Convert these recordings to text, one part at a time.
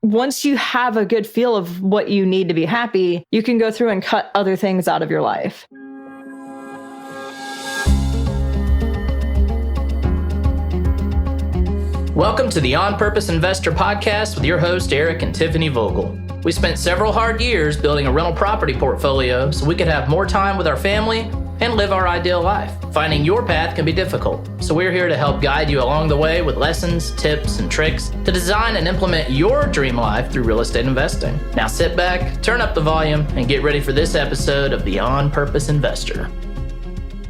once you have a good feel of what you need to be happy, you can go through and cut other things out of your life. Welcome to the On Purpose Investor Podcast with your host, Eric and Tiffany Vogel. We spent several hard years building a rental property portfolio so we could have more time with our family and live our ideal life. Finding your path can be difficult, so we're here to help guide you along the way with lessons, tips, and tricks to design and implement your dream life through real estate investing. Now sit back, turn up the volume, and get ready for this episode of the On Purpose Investor.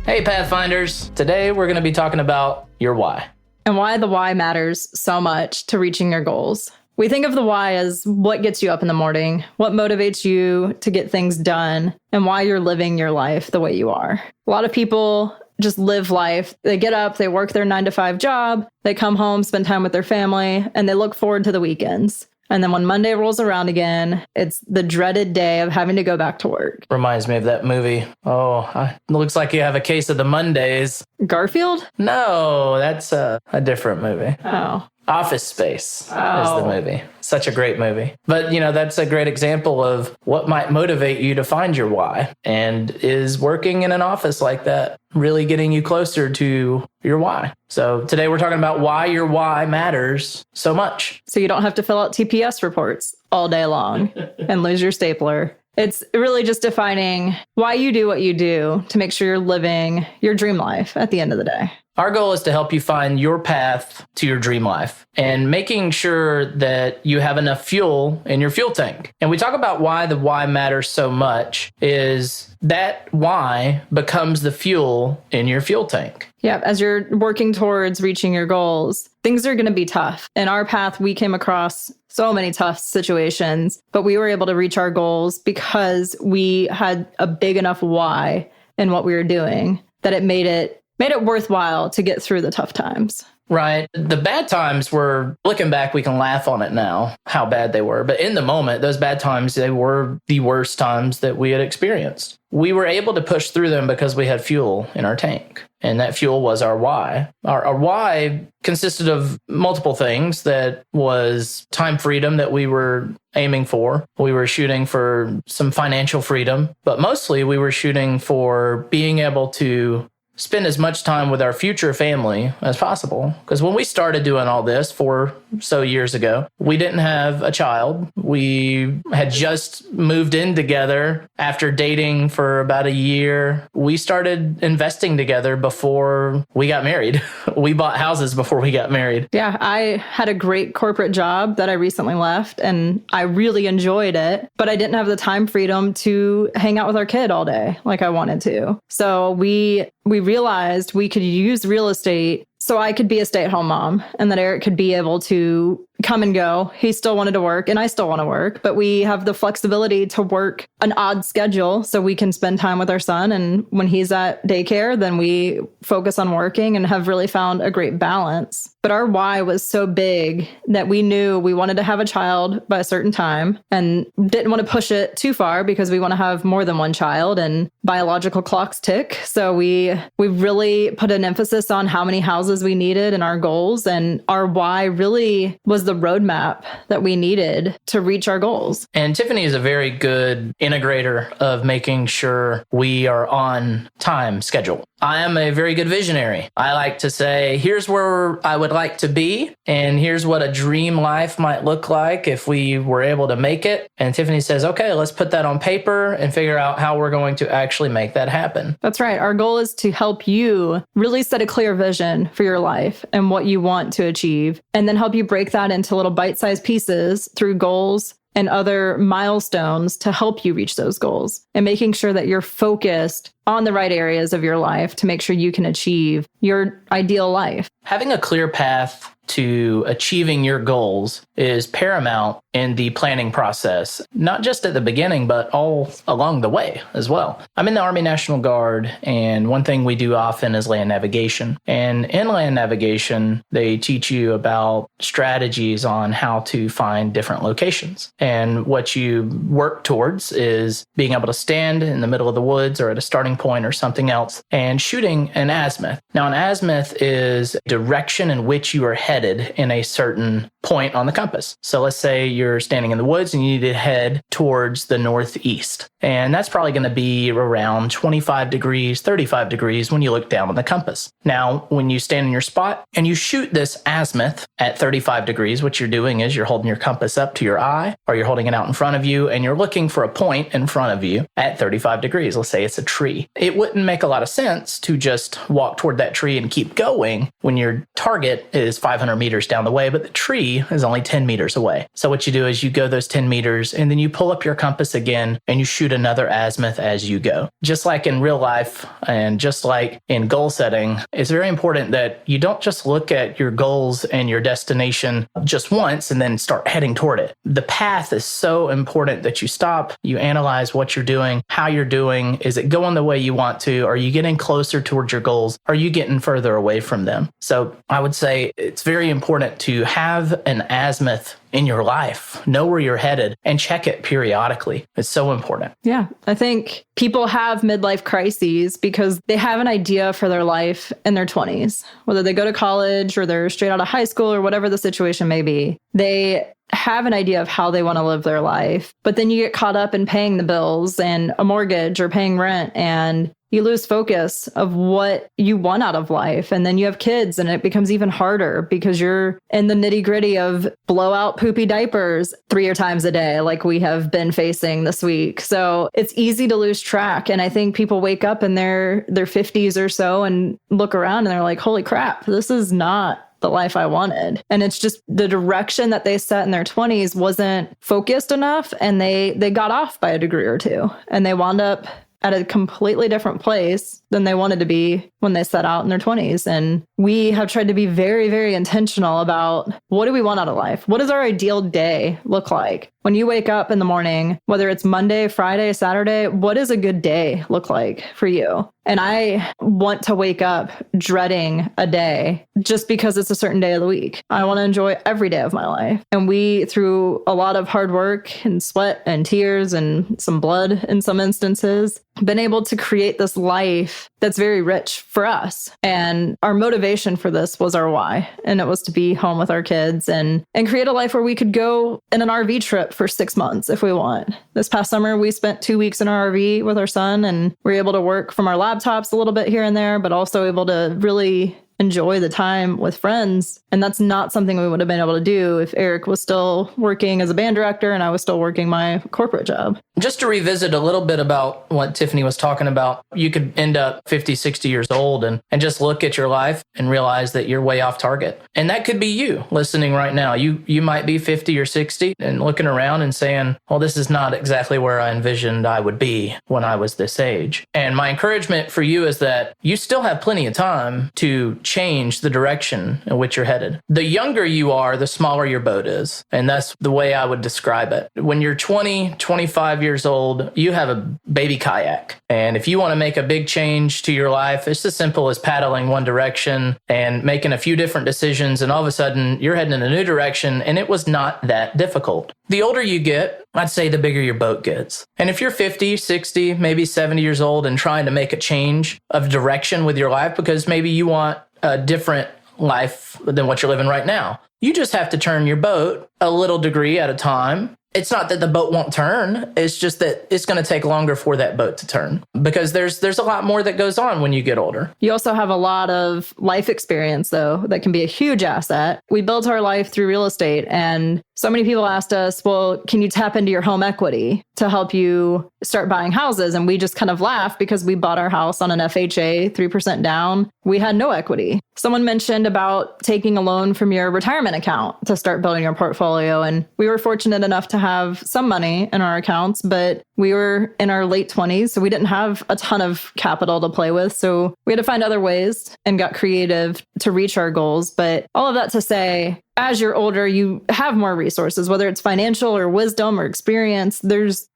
Hey Pathfinders, today we're going to be talking about your why. And why the why matters so much to reaching your goals. We think of the why as what gets you up in the morning, what motivates you to get things done, and why you're living your life the way you are. A lot of people just live life. They get up, they work their 9-to-5 job, they come home, spend time with their family, and they look forward to the weekends. And then when Monday rolls around again, it's the dreaded day of having to go back to work. Reminds me of that movie. It looks like you have a case of the Mondays. Garfield? No, that's a different movie. Oh. Office Space is the movie. Such a great movie. But, that's a great example of what might motivate you to find your why. And is working in an office like that really getting you closer to your why? So today we're talking about why your why matters so much. So you don't have to fill out TPS reports all day long and lose your stapler. It's really just defining why you do what you do to make sure you're living your dream life at the end of the day. Our goal is to help you find your path to your dream life and making sure that you have enough fuel in your fuel tank. And we talk about why the why matters so much is that why becomes the fuel in your fuel tank. Yeah, as you're working towards reaching your goals, things are going to be tough. In our path, we came across so many tough situations, but we were able to reach our goals because we had a big enough why in what we were doing that it made it worthwhile to get through the tough times. Right. The bad times were, looking back, we can laugh on it now, how bad they were. But in the moment, those bad times, they were the worst times that we had experienced. We were able to push through them because we had fuel in our tank. And that fuel was our why. Our why consisted of multiple things. That was time freedom that we were aiming for. We were shooting for some financial freedom, but mostly we were shooting for being able to spend as much time with our future family as possible. Because when we started doing all this 4 or so years ago, we didn't have a child. We had just moved in together after dating for about a year. We started investing together before we got married. We bought houses before we got married. Yeah, I had a great corporate job that I recently left, and I really enjoyed it, but I didn't have the time freedom to hang out with our kid all day like I wanted to. So we realized we could use real estate so I could be a stay-at-home mom and that Eric could be able to come and go. He still wanted to work and I still want to work, but we have the flexibility to work an odd schedule so we can spend time with our son. And when he's at daycare, then we focus on working and have really found a great balance. But our why was so big that we knew we wanted to have a child by a certain time and didn't want to push it too far because we want to have more than one child and biological clocks tick. So we really put an emphasis on how many houses we needed and our goals. And our why really was the roadmap that we needed to reach our goals. And Tiffany is a very good integrator of making sure we are on time schedule. I am a very good visionary. I like to say, here's where I would like to be, and here's what a dream life might look like if we were able to make it. And Tiffany says, okay, let's put that on paper and figure out how we're going to actually make that happen. That's right. Our goal is to help you really set a clear vision for your life and what you want to achieve, and then help you break that into little bite-sized pieces through goals and other milestones to help you reach those goals, and making sure that you're focused on the right areas of your life to make sure you can achieve your ideal life. Having a clear path to achieving your goals is paramount in the planning process, not just at the beginning, but all along the way as well. I'm in the Army National Guard, and one thing we do often is land navigation. And in land navigation, they teach you about strategies on how to find different locations. And what you work towards is being able to stand in the middle of the woods or at a starting point or something else and shooting an azimuth. Now, an azimuth is direction in which you are headed in a certain point on the compass. So let's say you're standing in the woods and you need to head towards the northeast. And that's probably going to be around 25 degrees, 35 degrees when you look down on the compass. Now, when you stand in your spot and you shoot this azimuth at 35 degrees, what you're doing is you're holding your compass up to your eye, or you're holding it out in front of you, and you're looking for a point in front of you at 35 degrees. Let's say it's a tree. It wouldn't make a lot of sense to just walk toward that tree and keep going when your target is 500 meters down the way, but the tree is only 10 meters away. So what you do is you go those 10 meters and then you pull up your compass again and you shoot another azimuth as you go. Just like in real life and just like in goal setting, it's very important that you don't just look at your goals and your destination just once and then start heading toward it. The path is so important that you stop, you analyze what you're doing, how you're doing. Is it going the way you want to? Are you getting closer towards your goals? Are you getting further away from them? So I would say it's very important to have an azimuth in your life, know where you're headed, and check it periodically. It's so important. Yeah. I think people have midlife crises because they have an idea for their life in their 20s, whether they go to college or they're straight out of high school or whatever the situation may be. They have an idea of how they want to live their life, but then you get caught up in paying the bills and a mortgage or paying rent, and you lose focus of what you want out of life. And then you have kids and it becomes even harder because you're in the nitty gritty of blowout poopy diapers 3 times a day, like we have been facing this week. So it's easy to lose track. And I think people wake up in their 50s or so and look around and they're like, holy crap, this is not the life I wanted. And it's just the direction that they set in their 20s wasn't focused enough. And they got off by a degree or two and they wound up at a completely different place than they wanted to be when they set out in their 20s. And we have tried to be very, very intentional about what do we want out of life? What does our ideal day look like? When you wake up in the morning, whether it's Monday, Friday, Saturday, what does a good day look like for you? And I want to wake up dreading a day just because it's a certain day of the week. I want to enjoy every day of my life. And we, through a lot of hard work and sweat and tears and some blood in some instances, been able to create this life that's very rich for us. And our motivation for this was our why. And it was to be home with our kids and create a life where we could go in an RV trip for 6 months if we want. This past summer, we spent 2 weeks in our RV with our son, and we were able to work from our laptops a little bit here and there, but also able to really enjoy the time with friends. And that's not something we would have been able to do if Eric was still working as a band director and I was still working my corporate job. Just to revisit a little bit about what Tiffany was talking about, you could end up 50, 60 years old and just look at your life and realize that you're way off target. And that could be you listening right now. You might be 50 or 60 and looking around and saying, well, this is not exactly where I envisioned I would be when I was this age. And my encouragement for you is that you still have plenty of time to change the direction in which you're headed. The younger you are, the smaller your boat is. And that's the way I would describe it. When you're 20, 25 years old, you have a baby kayak. And if you want to make a big change to your life, it's as simple as paddling one direction and making a few different decisions. And all of a sudden, you're heading in a new direction. And it was not that difficult. The older you get, I'd say the bigger your boat gets. And if you're 50, 60, maybe 70 years old and trying to make a change of direction with your life because maybe you want a different life than what you're living right now, you just have to turn your boat a little degree at a time. It's not that the boat won't turn. It's just that it's going to take longer for that boat to turn because there's a lot more that goes on when you get older. You also have a lot of life experience, though, that can be a huge asset. We built our life through real estate, and so many people asked us, well, can you tap into your home equity to help you start buying houses? And we just kind of laughed because we bought our house on an FHA, 3% down. We had no equity. Someone mentioned about taking a loan from your retirement account to start building your portfolio. And we were fortunate enough to have some money in our accounts, but we were in our late 20s, so we didn't have a ton of capital to play with. So we had to find other ways and got creative to reach our goals. But all of that to say, as you're older, you have more resources, whether it's financial or wisdom or experience.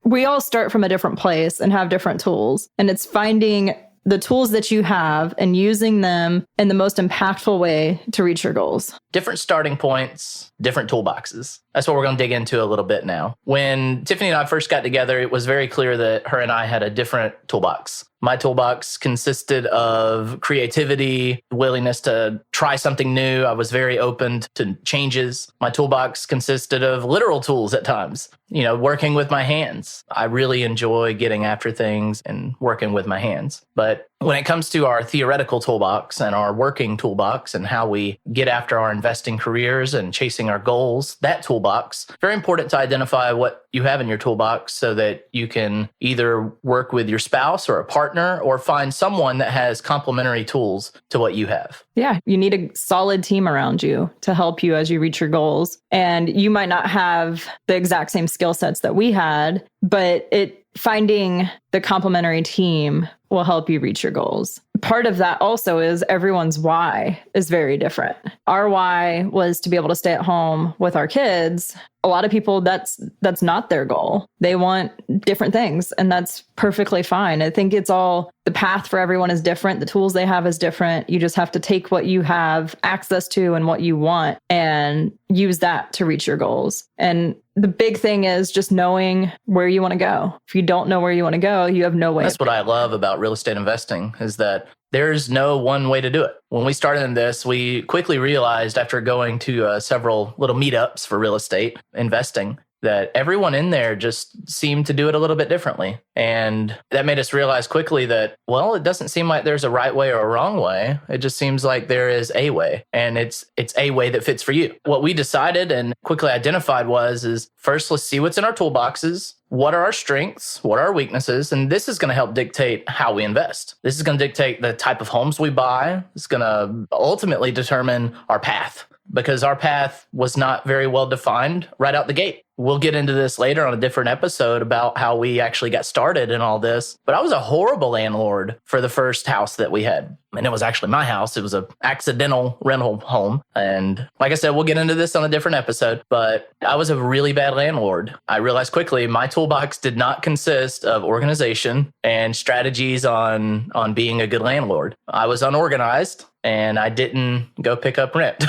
We all start from a different place and have different tools. And it's finding the tools that you have and using them in the most impactful way to reach your goals. Different starting points, different toolboxes. That's what we're going to dig into a little bit now. When Tiffany and I first got together, it was very clear that her and I had a different toolbox. My toolbox consisted of creativity, willingness to try something new. I was very open to changes. My toolbox consisted of literal tools at times, working with my hands. I really enjoy getting after things and working with my hands. But when it comes to our theoretical toolbox and our working toolbox and how we get after our investing careers and chasing our goals, that toolbox, very important to identify what you have in your toolbox so that you can either work with your spouse or a partner or find someone that has complementary tools to what you have. Yeah, you need a solid team around you to help you as you reach your goals. And you might not have the exact same skill sets that we had, but finding the complementary team will help you reach your goals. Part of that also is everyone's why is very different. Our why was to be able to stay at home with our kids. A lot of people, that's not their goal. They want different things, and that's perfectly fine. I think it's all, the path for everyone is different. The tools they have is different. You just have to take what you have access to and what you want and use that to reach your goals. And the big thing is just knowing where you want to go. If you don't know where you want to go, you have no way. That's what I love about real estate investing is that there's no one way to do it. When we started in this, we quickly realized after going to several little meetups for real estate investing that everyone in there just seemed to do it a little bit differently. And that made us realize quickly that, well, it doesn't seem like there's a right way or a wrong way. It just seems like there is a way, and it's a way that fits for you. What we decided and quickly identified is first, let's see what's in our toolboxes. What are our strengths? What are our weaknesses? And this is going to help dictate how we invest. This is going to dictate the type of homes we buy. It's going to ultimately determine our path, because our path was not very well defined right out the gate. We'll get into this later on a different episode about how we actually got started in all this. But I was a horrible landlord for the first house that we had. And it was actually my house. It was an accidental rental home. And like I said, we'll get into this on a different episode. But I was a really bad landlord. I realized quickly my toolbox did not consist of organization and strategies on being a good landlord. I was unorganized, and I didn't go pick up rent.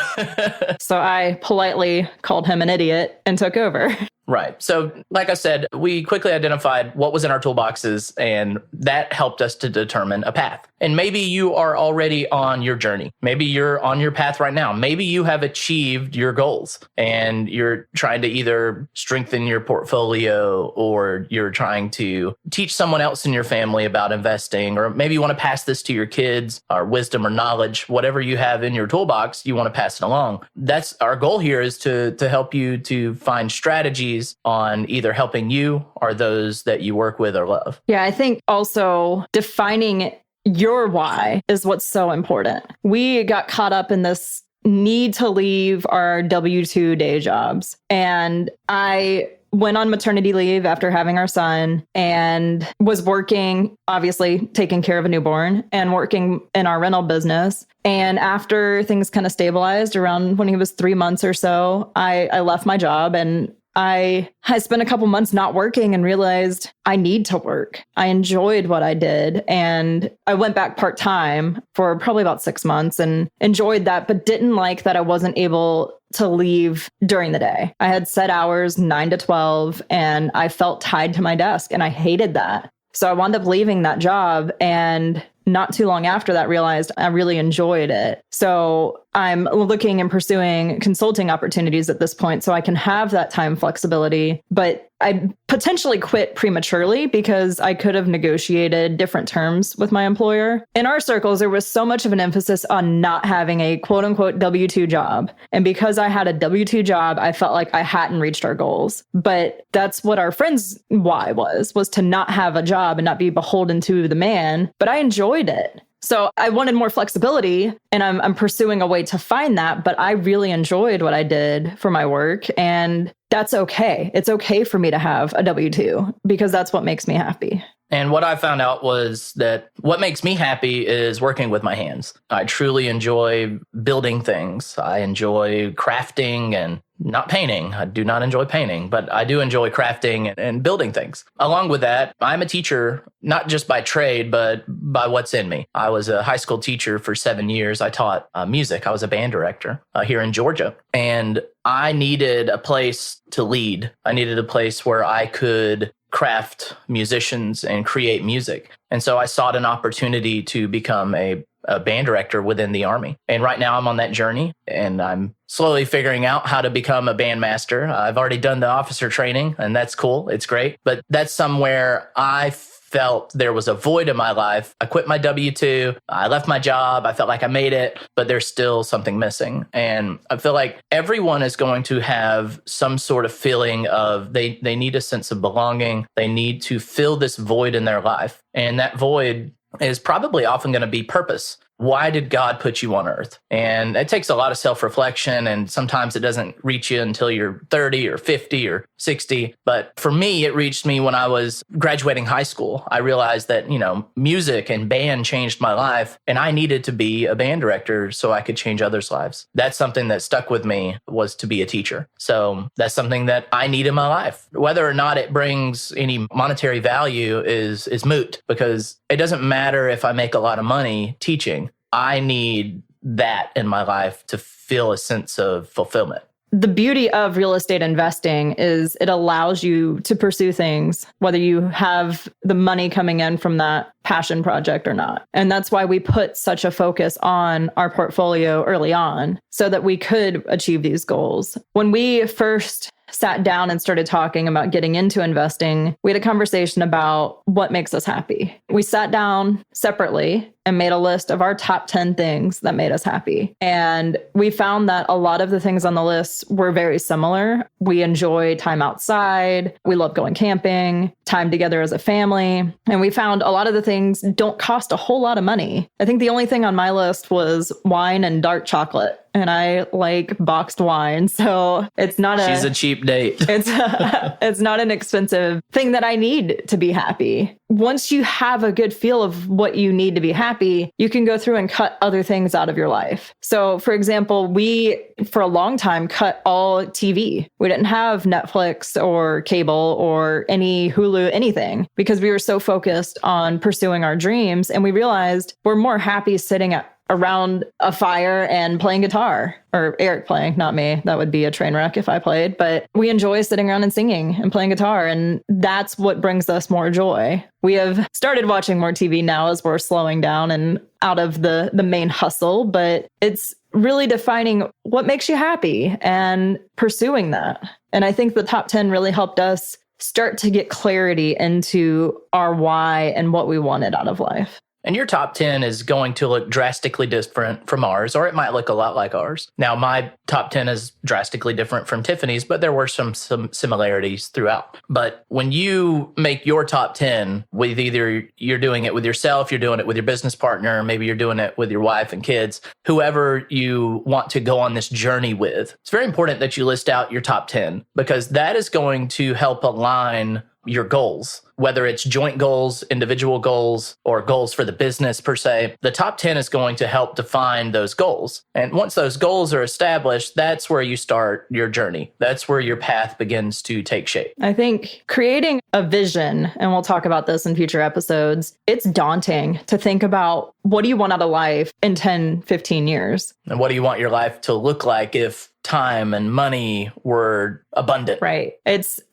So I politely called him an idiot and took over. Right. So like I said, we quickly identified what was in our toolboxes, and that helped us to determine a path. And maybe you are already on your journey. Maybe you're on your path right now. Maybe you have achieved your goals and you're trying to either strengthen your portfolio, or you're trying to teach someone else in your family about investing, or maybe you want to pass this to your kids, or wisdom or knowledge, whatever you have in your toolbox, you want to pass it along. That's our goal here, is to help you to find strategies on either helping you or those that you work with or love. Yeah, I think also defining your why is what's so important. We got caught up in this need to leave our W-2 day jobs. And I went on maternity leave after having our son and was working, obviously taking care of a newborn and working in our rental business. And after things kind of stabilized around when he was 3 months or so, I left my job, and I spent a couple months not working and realized I need to work. I enjoyed what I did. And I went back part-time for probably about 6 months and enjoyed that, but didn't like that I wasn't able to leave during the day. I had set hours, 9 to 12, and I felt tied to my desk, and I hated that. So I wound up leaving that job, and not too long after that realized I really enjoyed it. So I'm looking and pursuing consulting opportunities at this point so I can have that time flexibility. But I potentially quit prematurely because I could have negotiated different terms with my employer. In our circles, there was so much of an emphasis on not having a quote unquote W-2 job. And because I had a W-2 job, I felt like I hadn't reached our goals. But that's what our friends' why was to not have a job and not be beholden to the man. But I enjoyed it. So I wanted more flexibility, and I'm pursuing a way to find that, but I really enjoyed what I did for my work, and that's okay. It's okay for me to have a W-2 because that's what makes me happy. And what I found out was that what makes me happy is working with my hands. I truly enjoy building things. I enjoy crafting and not painting. I do not enjoy painting, but I do enjoy crafting and building things. Along with that, I'm a teacher, not just by trade, but by what's in me. I was a high school teacher for 7 years. I taught music. I was a band director here in Georgia. And I needed a place to lead. I needed a place where I could craft musicians and create music. And so I sought an opportunity to become a band director within the Army. And right now I'm on that journey and I'm slowly figuring out how to become a bandmaster. I've already done the officer training and that's cool. It's great. But that's somewhere I felt there was a void in my life. I quit my W-2. I left my job. I felt like I made it, but there's still something missing. And I feel like everyone is going to have some sort of feeling of they need a sense of belonging. They need to fill this void in their life. And that void is probably often going to be purpose. Why did God put you on earth? And it takes a lot of self-reflection, and sometimes it doesn't reach you until you're 30 or 50 or 60. But for me, it reached me when I was graduating high school. I realized that, music and band changed my life, and I needed to be a band director so I could change others' lives. That's something that stuck with me, was to be a teacher. So that's something that I need in my life. Whether or not it brings any monetary value is moot, because it doesn't matter if I make a lot of money teaching. I need that in my life to feel a sense of fulfillment. The beauty of real estate investing is it allows you to pursue things, whether you have the money coming in from that passion project or not. And that's why we put such a focus on our portfolio early on so that we could achieve these goals. When we first sat down and started talking about getting into investing, we had a conversation about what makes us happy. We sat down separately and made a list of our top 10 things that made us happy. And we found that a lot of the things on the list were very similar. We enjoy time outside. We love going camping, time together as a family. And we found a lot of the things don't cost a whole lot of money. I think the only thing on my list was wine and dark chocolate. And I like boxed wine. So it's not She's a cheap date. It's not an expensive thing that I need to be happy. Once you have a good feel of what you need to be happy, you can go through and cut other things out of your life. So for example, we, for a long time, cut all TV. We didn't have Netflix or cable or any Hulu, anything, because we were so focused on pursuing our dreams. And we realized we're more happy sitting around a fire and playing guitar, or Eric playing, not me. That would be a train wreck if I played, but we enjoy sitting around and singing and playing guitar. And that's what brings us more joy. We have started watching more TV now as we're slowing down and out of the main hustle, but it's really defining what makes you happy and pursuing that. And I think the top 10 really helped us start to get clarity into our why and what we wanted out of life. And your top 10 is going to look drastically different from ours, or it might look a lot like ours. Now, my top 10 is drastically different from Tiffany's, but there were some similarities throughout. But when you make your top 10, with either you're doing it with yourself, you're doing it with your business partner, maybe you're doing it with your wife and kids, whoever you want to go on this journey with, it's very important that you list out your top 10, because that is going to help align your goals, whether it's joint goals, individual goals, or goals for the business per se. The top 10 is going to help define those goals. And once those goals are established, that's where you start your journey. That's where your path begins to take shape. I think creating a vision, and we'll talk about this in future episodes, it's daunting to think about what do you want out of life in 10, 15 years? And what do you want your life to look like if time and money were abundant? Right.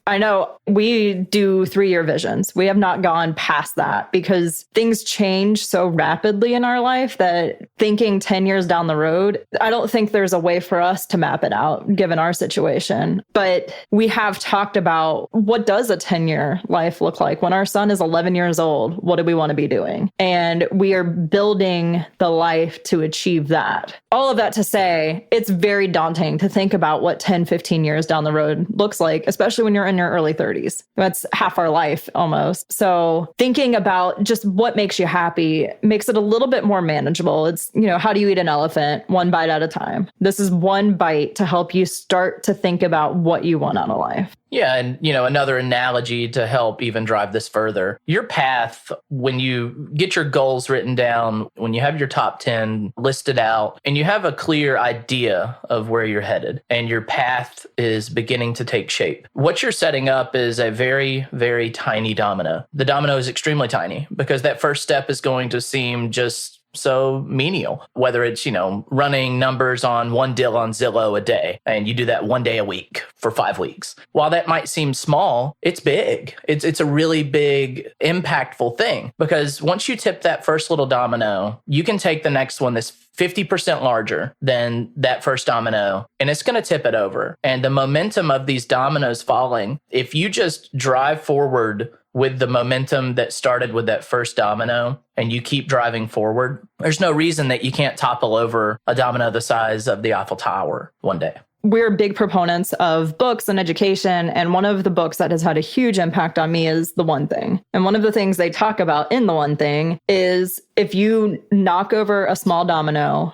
I know we do 3-year visions. We have not gone past that because things change so rapidly in our life that thinking 10 years down the road, I don't think there's a way for us to map it out given our situation. But we have talked about what does a 10-year life look like? When our son is 11 years old, what do we want to be doing? And we are building the life to achieve that. All of that to say, it's very daunting to think about what 10, 15 years down the road looks like, especially when you're in your early 30s. That's half our life almost. So thinking about just what makes you happy makes it a little bit more manageable. It's, how do you eat an elephant? One bite at a time. This is one bite to help you start to think about what you want out of life. Yeah. And, another analogy to help even drive this further, your path, when you get your goals written down, when you have your top 10 listed out and you have a clear idea of where you're headed and your path is beginning to take shape, what you're setting up is a very, very tiny domino. The domino is extremely tiny because that first step is going to seem just so menial, whether it's, running numbers on one deal on Zillow a day, and you do that one day a week for 5 weeks. While that might seem small, it's big. It's a really big, impactful thing, because once you tip that first little domino, you can take the next one that's 50% larger than that first domino, and it's going to tip it over. And the momentum of these dominoes falling, if you just drive forward with the momentum that started with that first domino and you keep driving forward, there's no reason that you can't topple over a domino the size of the Eiffel Tower one day. We're big proponents of books and education. And one of the books that has had a huge impact on me is The One Thing. And one of the things they talk about in The One Thing is if you knock over a small domino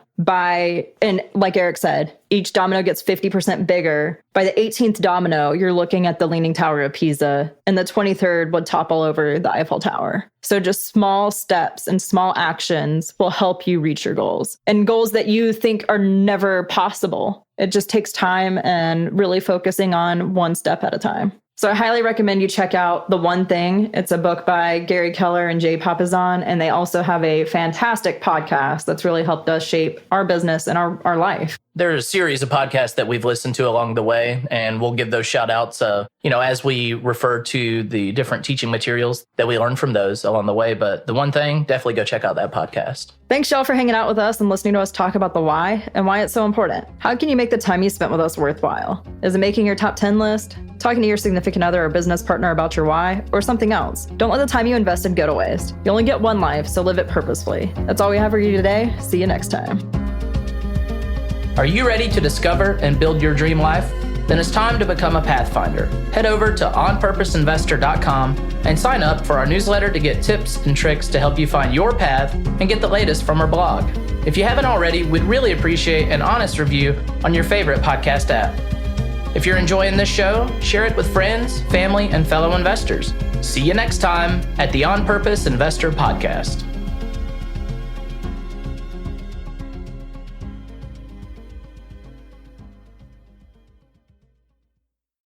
and like Eric said, each domino gets 50% bigger. By the 18th domino, you're looking at the Leaning Tower of Pisa, and the 23rd would topple over the Eiffel Tower. So just small steps and small actions will help you reach your goals, and goals that you think are never possible. It just takes time and really focusing on one step at a time. So I highly recommend you check out The One Thing. It's a book by Gary Keller and Jay Papasan, and they also have a fantastic podcast that's really helped us shape our business and our life. There's a series of podcasts that we've listened to along the way, and we'll give those shout outs, as we refer to the different teaching materials that we learned from those along the way. But The One Thing, definitely go check out that podcast. Thanks, y'all, for hanging out with us and listening to us talk about the why and why it's so important. How can you make the time you spent with us worthwhile? Is it making your top 10 list? Talking to your significant other or business partner about your why, or something else? Don't let the time you invested go to waste. You only get one life, so live it purposefully. That's all we have for you today. See you next time. Are you ready to discover and build your dream life? Then it's time to become a Pathfinder. Head over to onpurposeinvestor.com and sign up for our newsletter to get tips and tricks to help you find your path and get the latest from our blog. If you haven't already, we'd really appreciate an honest review on your favorite podcast app. If you're enjoying this show, share it with friends, family, and fellow investors. See you next time at the On Purpose Investor Podcast.